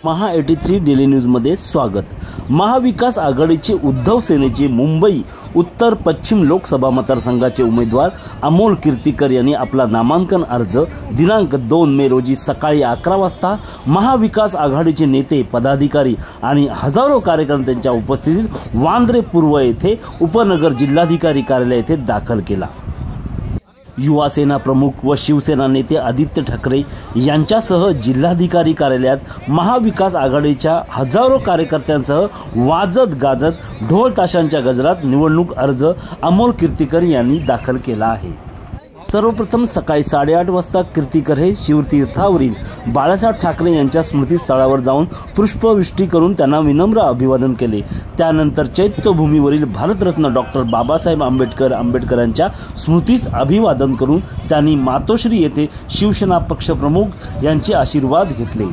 महा 83 daily न्यूजमध्ये स्वागत। महाविकास आघाडीचे उद्धव सेनेचे मुंबई उत्तर पश्चिम लोकसभा मतदारसंघाचे उमेदवार अमोल कीर्तीकर यांनी आपला नामांकन अर्ज दिनांक 2 मे रोजी सकाळी 11 वाजता महाविकास आघाडीचे नेते पदाधिकारी आणि हजारो कार्यकर्त्यांच्या उपस्थितीत वांद्रे पूर्व येथे उपनगर जिल्हाधिकारी कार्यालय येथे दाखल केला। युवासेना प्रमुख व शिवसेना नेते आदित्य ठाकरे यांच्यासह जिल्हाधिकारी कार्यालयात महाविकास आघाडीच्या हजारो कार्यकर्त्यांसह वाजत गाजत ढोल ताशांच्या गजरात निवडणूक अर्ज अमोल कीर्तीकर यांनी दाखल केला आहे। सर्वप्रथम सकाळी 8:30 वाजता कीर्तीकर हे शिवतीर्थावरील बाळासाहेब ठाकरे यांच्या स्मृतीस्थळावर जाऊन पुष्पवृष्टी करून त्यांना विनम्र अभिवादन केले। त्यानंतर चैत्यभूमीवरील भारतरत्न डॉक्टर बाबासाहेब आंबेडकरांच्या स्मृतीस अभिवादन करून त्यांनी मातोश्री येथे शिवसेना पक्षप्रमुख यांचे आशीर्वाद घेतले।